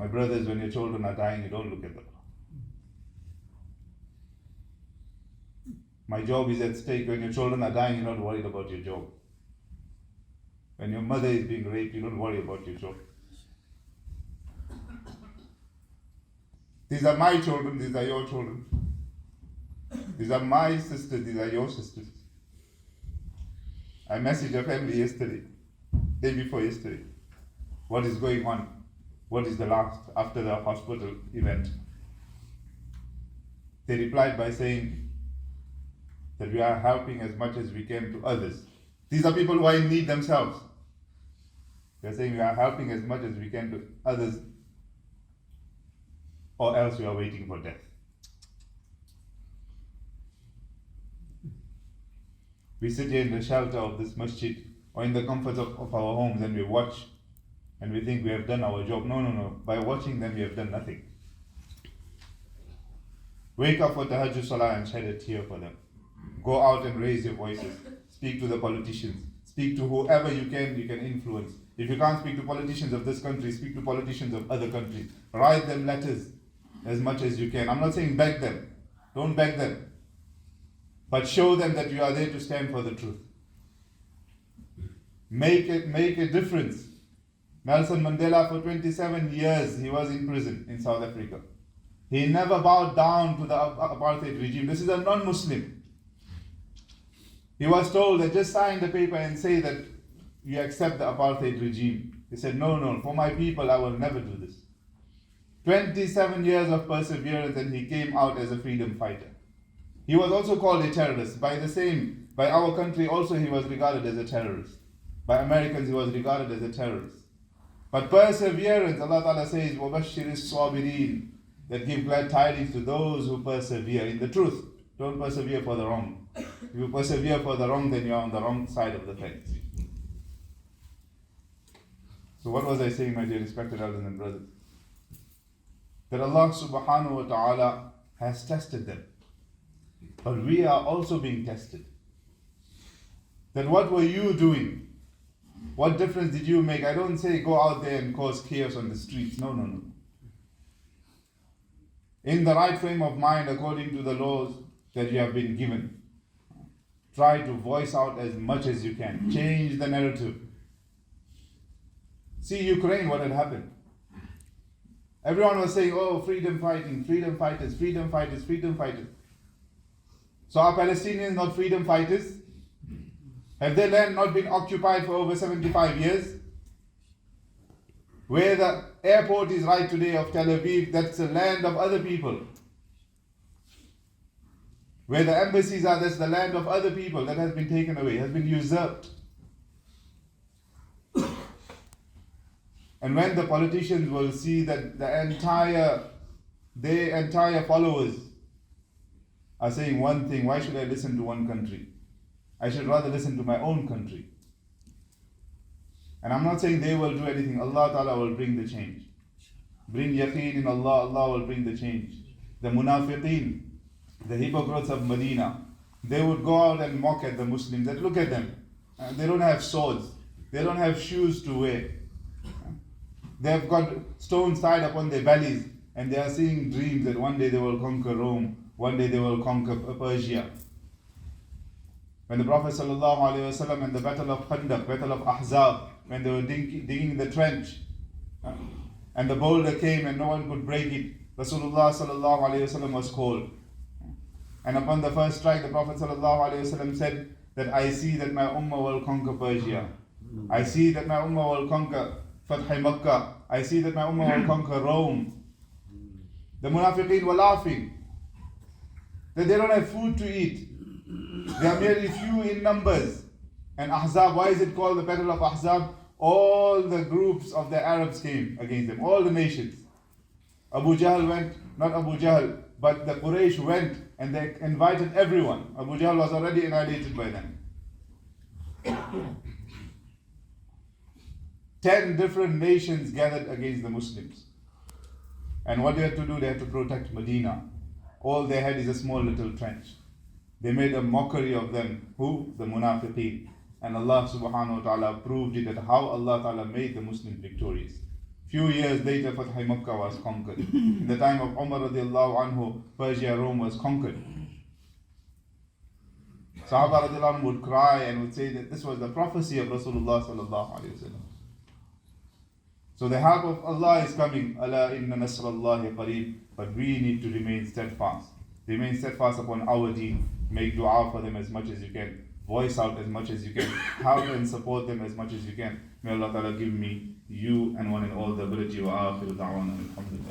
My brothers, when your children are dying, you don't look at them. My job is at stake. When your children are dying, you're not worried about your job. When your mother is being raped, you don't worry about your job. These are my children, these are your children. These are my sisters, these are your sisters. I messaged a family yesterday, day before yesterday. What is going on? What is the last after the hospital event? They replied by saying that we are helping as much as we can to others. These are people who are in need themselves. They are saying we are helping as much as we can to others, or else we are waiting for death. We sit here in the shelter of this masjid or in the comfort of our homes and we watch and we think we have done our job. No. By watching them, we have done nothing. Wake up for Tahajjud Salah and shed a tear for them. Go out and raise your voices. Speak to the politicians. Speak to whoever you can influence. If you can't speak to politicians of this country, speak to politicians of other countries. Write them letters as much as you can. I'm not saying beg them. Don't beg them. But show them that you are there to stand for the truth. Make a difference. Nelson Mandela, for 27 years, he was in prison in South Africa. He never bowed down to the apartheid regime. This is a non-Muslim. He was told that just sign the paper and say that you accept the apartheid regime. He said, no, for my people, I will never do this. 27 years of perseverance, and he came out as a freedom fighter. He was also called a terrorist. By our country also he was regarded as a terrorist. By Americans he was regarded as a terrorist. But perseverance, Allah Ta'ala says, وَبَشِّرِ الصَّابِرِينَ, that give glad tidings to those who persevere in the truth. Don't persevere for the wrong. If you persevere for the wrong, then you are on the wrong side of the fence. So what was I saying, my dear respected elders and brothers? That Allah subhanahu wa ta'ala has tested them. But we are also being tested. That what were you doing? What difference did you make? I don't say go out there and cause chaos on the streets. No. In the right frame of mind, according to the laws that you have been given, try to voice out as much as you can. Change the narrative. See Ukraine, what had happened. Everyone was saying, oh, freedom fighting, freedom fighters, freedom fighters, freedom fighters. So are Palestinians not freedom fighters? Have their land not been occupied for over 75 years? Where the airport is right today of Tel Aviv, that's the land of other people. Where the embassies are, that's the land of other people that has been taken away, has been usurped. And when the politicians will see that their entire followers are saying one thing, why should I listen to one country? I should rather listen to my own country. And I'm not saying they will do anything. Allah Ta'ala will bring the change. Bring yaqeen in Allah, Allah will bring the change. The munafiqeen, the hypocrites of Medina, they would go out and mock at the Muslims. That look at them. They don't have swords. They don't have shoes to wear. They have got stones tied upon their bellies. And they are seeing dreams that one day they will conquer Rome. One day they will conquer Persia. When the Prophet ﷺ and the Battle of Khandaq, Battle of Ahzab, when they were digging the trench, and the boulder came and no one could break it, Rasulullah ﷺ was called. And upon the first strike, the Prophet ﷺ said that I see that my ummah will conquer Persia. I see that my ummah will conquer Fath Makkah. I see that my ummah will conquer Rome. The munafiqeen were laughing that they don't have food to eat. They are merely few in numbers. And Ahzab, why is it called the Battle of Ahzab? All the groups of the Arabs came against them, all the nations. Abu Jahl went, not Abu Jahl, but the Quraysh went and they invited everyone. Abu Jahl was already annihilated by them. 10 different nations gathered against the Muslims. And what they had to do, they had to protect Medina. All they had is a small little trench. They made a mockery of them. Who? The munafiqeen. And Allah subhanahu wa ta'ala proved it, that how Allah ta'ala made the Muslims victorious. Few years later, Fatih Makkah was conquered. In the time of Umar radiallahu anhu, Persia, Rome was conquered. Sahaba radiallahu anhu would cry and would say that this was the prophecy of Rasulullah sallallahu alayhi wa sallam. So the help of Allah is coming. Ala inna nasrallahi qareeb. But we need to remain steadfast. Remain steadfast upon our deen. Make dua for them as much as you can. Voice out as much as you can. Help and support them as much as you can. May Allah Ta'ala give me, you and one and all the ability. Wa akhiru da'wana alhamdulillah.